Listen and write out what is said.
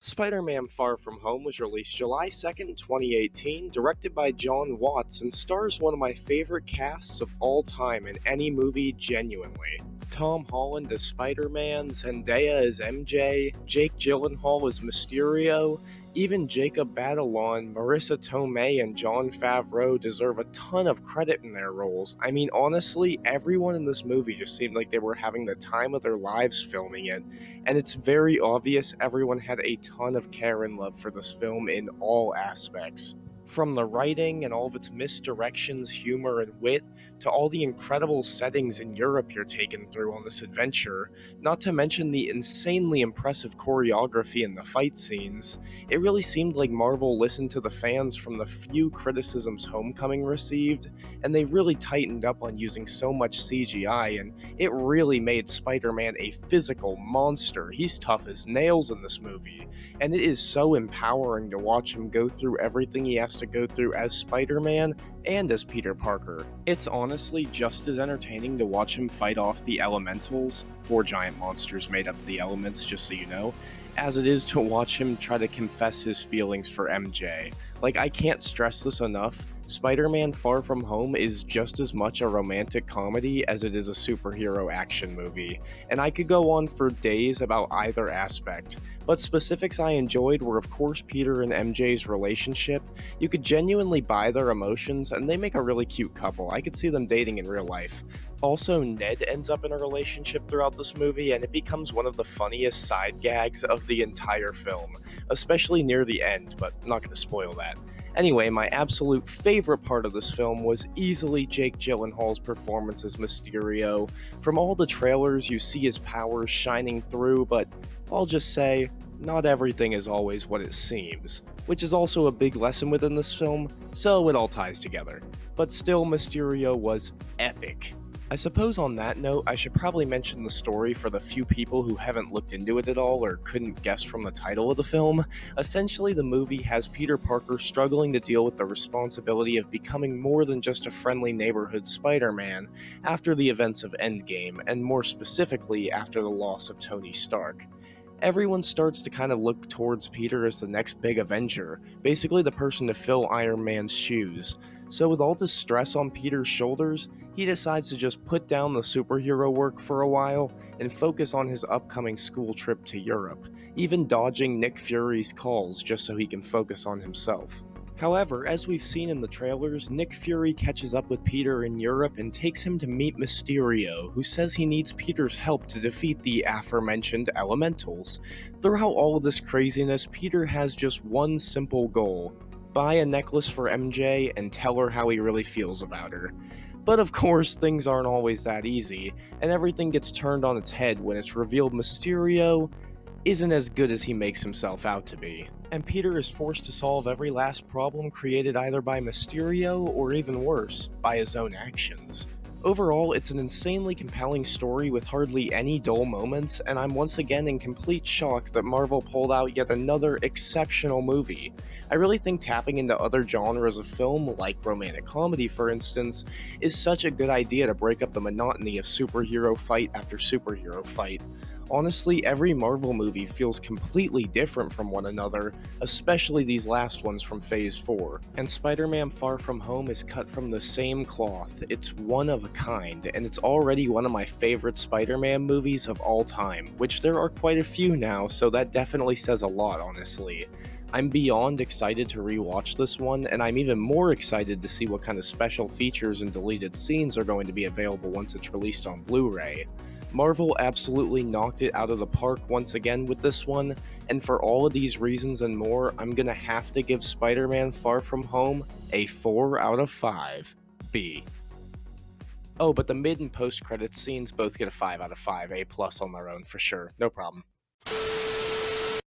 Spider-Man Far From Home was released July 2nd, 2018, directed by John Watts, and stars one of my favorite casts of all time in any movie genuinely. Tom Holland as Spider-Man, Zendaya as MJ, Jake Gyllenhaal as Mysterio, even Jacob Batalon, Marissa Tomei, and Jon Favreau deserve a ton of credit in their roles. I mean, honestly, everyone in this movie just seemed like they were having the time of their lives filming it, and it's very obvious everyone had a ton of care and love for this film in all aspects. From the writing and all of its misdirections, humor, and wit, to all the incredible settings in Europe you're taken through on this adventure, not to mention the insanely impressive choreography and the fight scenes, it really seemed like Marvel listened to the fans from the few criticisms Homecoming received, and they really tightened up on using so much CGI, and it really made Spider-Man a physical monster. He's tough as nails in this movie, and it is so empowering to watch him go through everything he has to go through as Spider-Man and as Peter Parker. It's honestly just as entertaining to watch him fight off the elementals, 4 giant monsters made up of the elements, just so you know, as it is to watch him try to confess his feelings for MJ. Like, I can't stress this enough. Spider-Man Far From Home is just as much a romantic comedy as it is a superhero action movie, and I could go on for days about either aspect, but specifics I enjoyed were of course Peter and MJ's relationship. You could genuinely buy their emotions, and they make a really cute couple. I could see them dating in real life. Also, Ned ends up in a relationship throughout this movie, and it becomes one of the funniest side gags of the entire film, especially near the end, but I'm not going to spoil that. Anyway, my absolute favorite part of this film was easily Jake Gyllenhaal's performance as Mysterio. From all the trailers, you see his powers shining through, but I'll just say, not everything is always what it seems, which is also a big lesson within this film, so it all ties together. But still, Mysterio was epic. I suppose on that note, I should probably mention the story for the few people who haven't looked into it at all or couldn't guess from the title of the film. Essentially, the movie has Peter Parker struggling to deal with the responsibility of becoming more than just a friendly neighborhood Spider-Man after the events of Endgame, and more specifically after the loss of Tony Stark. Everyone starts to kind of look towards Peter as the next big Avenger, basically the person to fill Iron Man's shoes. So with all this stress on Peter's shoulders, he decides to just put down the superhero work for a while and focus on his upcoming school trip to Europe, even dodging Nick Fury's calls just so he can focus on himself. However, as we've seen in the trailers, Nick Fury catches up with Peter in Europe and takes him to meet Mysterio, who says he needs Peter's help to defeat the aforementioned elementals. Throughout all of this craziness, Peter has just one simple goal: buy a necklace for MJ and tell her how he really feels about her. But of course, things aren't always that easy, and everything gets turned on its head when it's revealed Mysterio isn't as good as he makes himself out to be, and Peter is forced to solve every last problem created either by Mysterio or even worse, by his own actions. Overall, it's an insanely compelling story with hardly any dull moments, and I'm once again in complete shock that Marvel pulled out yet another exceptional movie. I really think tapping into other genres of film, like romantic comedy for instance, is such a good idea to break up the monotony of superhero fight after superhero fight. Honestly, every Marvel movie feels completely different from one another, especially these last ones from Phase 4. And Spider-Man Far From Home is cut from the same cloth. It's one of a kind, and it's already one of my favorite Spider-Man movies of all time, which there are quite a few now, so that definitely says a lot, honestly. I'm beyond excited to rewatch this one, and I'm even more excited to see what kind of special features and deleted scenes are going to be available once it's released on Blu-ray. Marvel absolutely knocked it out of the park once again with this one, and for all of these reasons and more, I'm gonna have to give Spider-Man Far From Home a 4 out of 5 B. Oh, but the mid and post-credits scenes both get a 5 out of 5 A+ on their own for sure, no problem.